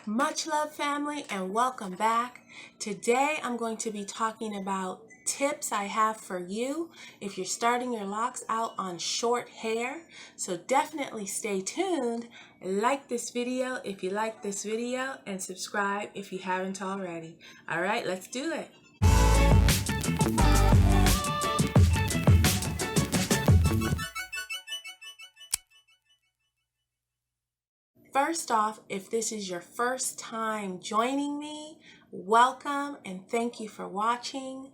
Much love, family, and welcome back. Today I'm going to be talking about tips I have for you if you're starting your locks out on short hair. So definitely stay tuned, like this video if you like this video, and subscribe if you haven't already. All right, let's do it. First off, if this is your first time joining me, welcome and thank you for watching.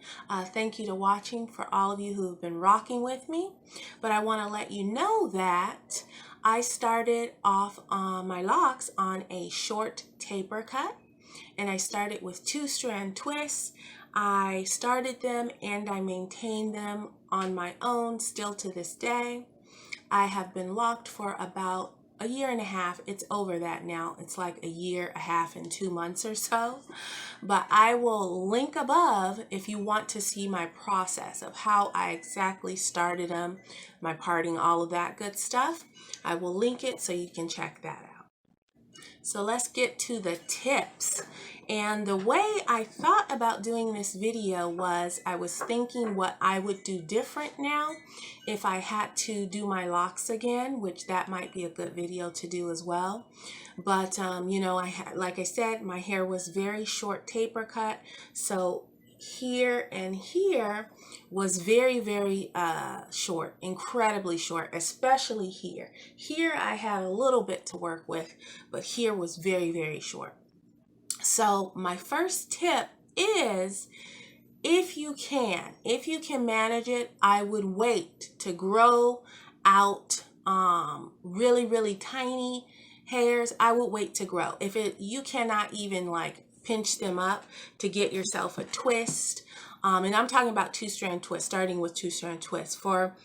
Thank you to watching for all of you who have been rocking with me. But I want to let you know that I started off my locks on a short taper cut, and I started with 2-strand twists. I started them and I maintained them on my own still to this day. I have been locked for about a year and a half. It's over that now. It's like a year, a half, and 2 months or so. But I will link above if you want to see my process of how I exactly started them, my parting, all of that good stuff. I will link it so you can check that out. So let's get to the tips. And the way I thought about doing this video was I was thinking what I would do different now if I had to do my locks again, which that might be a good video to do as well. But you know, like I said, my hair was very short taper cut, so here and here was very short, incredibly short, especially here. Here I had a little bit to work with, but here was very short. So my first tip is, if you can manage it, I would wait to grow out really tiny hairs. I would wait to grow. If you cannot even like pinch them up to get yourself a twist, and I'm talking about 2-strand twist, starting with 2-strand twist. For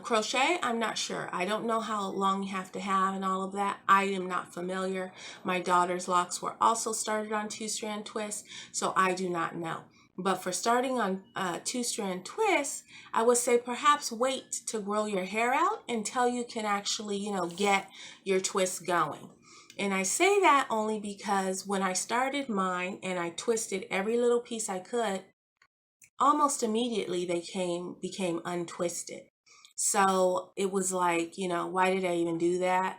crochet, I'm not sure. I don't know how long you have to have and all of that. I am not familiar. My daughter's locks were also started on 2-strand twists, so I do not know. But for starting on 2-strand twists, I would say perhaps wait to grow your hair out until you can actually, you know, get your twists going. And I say that only because when I started mine and I twisted every little piece I could, almost immediately they became untwisted. So it was like, you know, why did I even do that?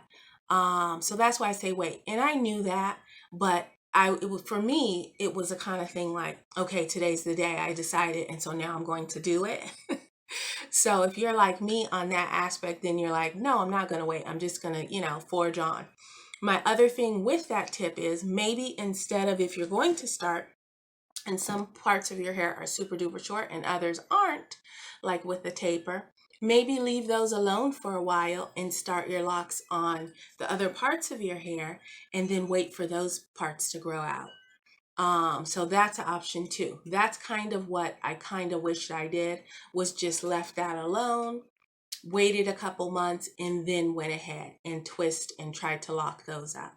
So that's why I say wait. And I knew that, but for me, it was a kind of thing like, okay, today's the day I decided, and so now I'm going to do it. So if you're like me on that aspect, then you're like, no, I'm not going to wait. I'm just going to, you know, forge on. My other thing with that tip is maybe instead of, if you're going to start, and some parts of your hair are super duper short and others aren't, like with the taper, maybe leave those alone for a while and start your locks on the other parts of your hair and then wait for those parts to grow out. So that's an option too. That's kind of what I kind of wished I did, was just left that alone, waited a couple months, and then went ahead and twist and tried to lock those up.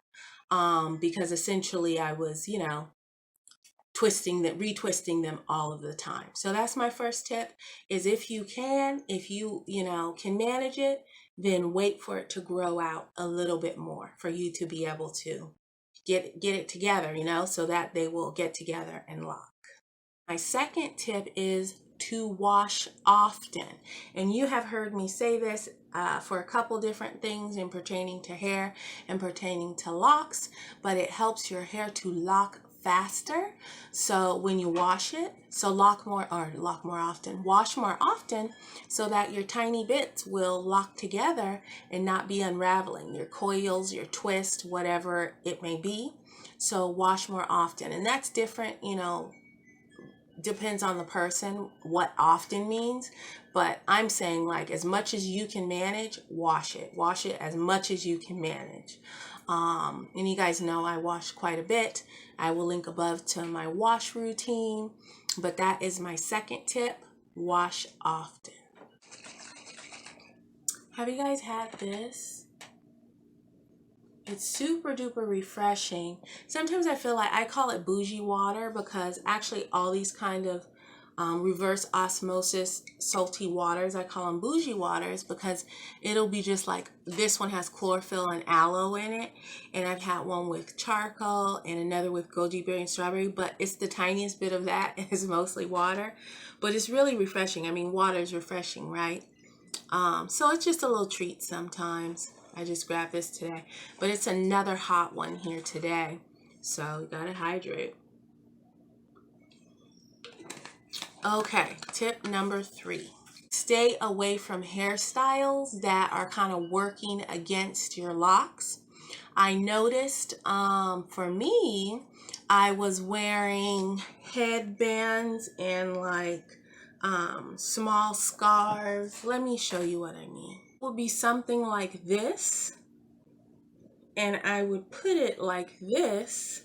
Because essentially I was, you know, retwisting them all of the time. So that's my first tip, is if you can manage it, then wait for it to grow out a little bit more for you to be able to get it together, you know, so that they will get together and lock. My second tip is to wash often. And you have heard me say this for a couple different things in pertaining to hair and pertaining to locks, but it helps your hair to lock faster. So when you wash it, wash more often so that your tiny bits will lock together and not be unraveling, your coils, your twist, whatever it may be. So wash more often. And that's different, you know, depends on the person what often means, but I'm saying like as much as you can manage, wash it as much as you can manage. And you guys know I wash quite a bit. I will link above to my wash routine, but that is my second tip: wash often. Have you guys had this? It's super duper refreshing. Sometimes I feel like I call it bougie water, because actually all these kind of reverse osmosis salty waters. I call them bougie waters because it'll be just like this one has chlorophyll and aloe in it, and I've had one with charcoal and another with goji berry and strawberry, but it's the tiniest bit of that. It's mostly water, but it's really refreshing. I mean, water is refreshing, right? So it's just a little treat sometimes. I just grabbed this today, but it's another hot one here today, so you gotta hydrate. Okay, tip number 3. Stay away from hairstyles that are kind of working against your locks. I noticed for me, I was wearing headbands and like small scarves. Let me show you what I mean. It would be something like this, and I would put it like this,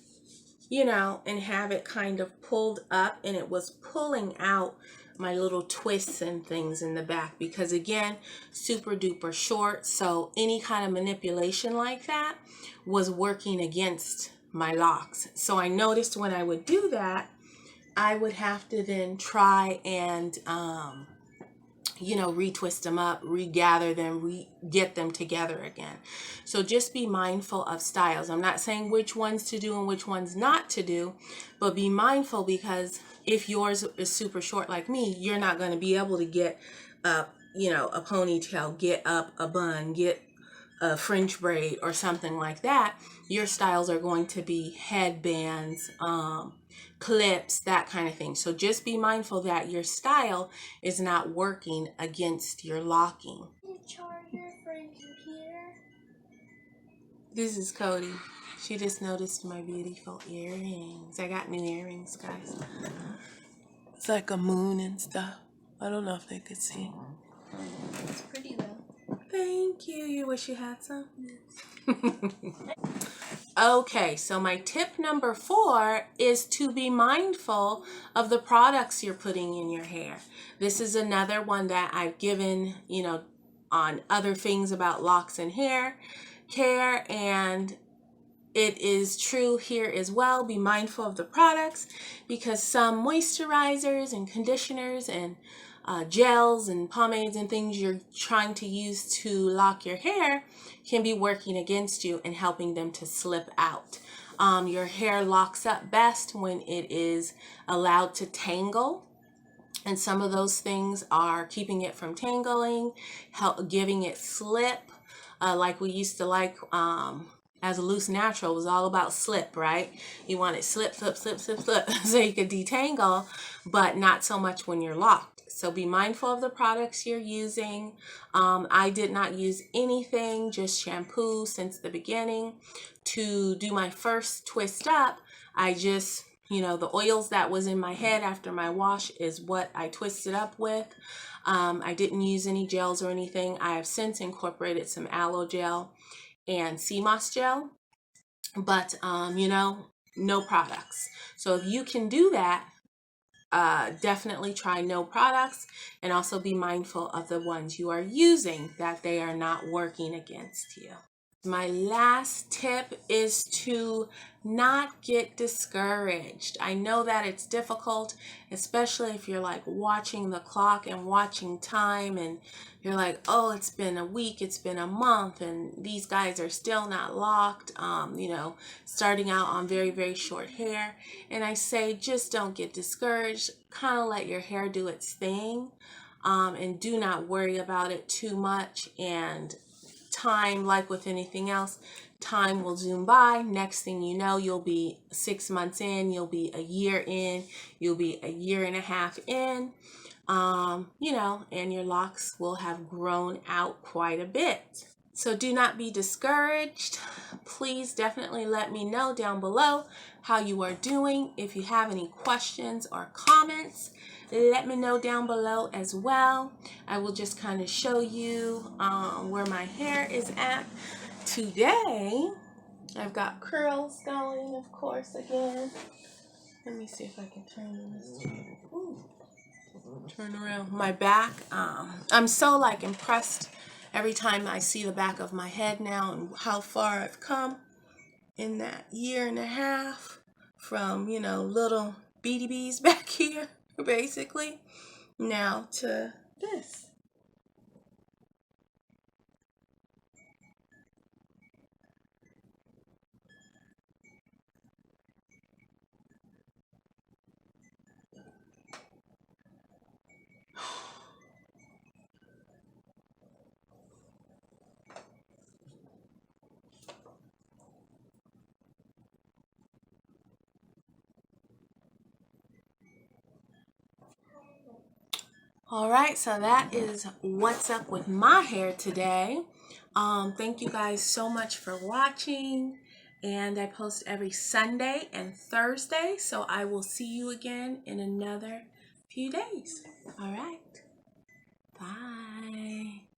you know, and have it kind of pulled up, and it was pulling out my little twists and things in the back because, again, super duper short. So any kind of manipulation like that was working against my locks. So I noticed when I would do that, I would have to then try and you know, retwist them up, regather them, get them together again. So just be mindful of styles. I'm not saying which ones to do and which ones not to do, but be mindful, because if yours is super short like me, you're not going to be able to get up, you know, a ponytail, get up a bun, get a French braid or something like that. Your styles are going to be headbands, clips, that kind of thing. So just be mindful that your style is not working against your locking. Charger for your computer. This is Cody. She just noticed my beautiful earrings. I got new earrings, guys. It's like a moon and stuff. I don't know if they could see. It's pretty though. Thank you. You wish you had some? Okay, so my tip number 4 is to be mindful of the products you're putting in your hair. This is another one that I've given, you know, on other things about locks and hair care, and it is true here as well. Be mindful of the products, because some moisturizers and conditioners and gels and pomades and things you're trying to use to lock your hair can be working against you and helping them to slip out. Your hair locks up best when it is allowed to tangle, and some of those things are keeping it from tangling, giving it slip, like we used to like as a loose natural. It was all about slip, right? You want it slip, slip, slip, slip, slip so you could detangle, but not so much when you're locked. So be mindful of the products you're using. I did not use anything, just shampoo since the beginning. To do my first twist up, I just, you know, the oils that was in my head after my wash is what I twisted up with. I didn't use any gels or anything. I have since incorporated some aloe gel and sea moss gel, but you know, no products. So if you can do that, definitely try no products, and also be mindful of the ones you are using, that they are not working against you. My last tip is to not get discouraged. I know that it's difficult, especially if you're like watching the clock and watching time, and you're like, oh, it's been a week, it's been a month, and these guys are still not locked, you know, starting out on very, very short hair. And I say, just don't get discouraged. Kind of let your hair do its thing, and do not worry about it too much. And time, like with anything else, time will zoom by. Next thing you know, you'll be 6 months in, you'll be a year in, you'll be a year and a half in, you know, and your locks will have grown out quite a bit. So do not be discouraged. Please definitely let me know down below how you are doing. If you have any questions or comments, let me know down below as well. I will just kind of show you where my hair is at today. I've got curls going, of course, again. Let me see if I can turn this. Ooh. Turn around. My back, I'm so like impressed every time I see the back of my head now and how far I've come in that year and a half, from, you know, little beady bees back here basically. Now to this. All right, so that is what's up with my hair today. Thank you guys so much for watching. And I post every Sunday and Thursday, so I will see you again in another few days. All right, bye.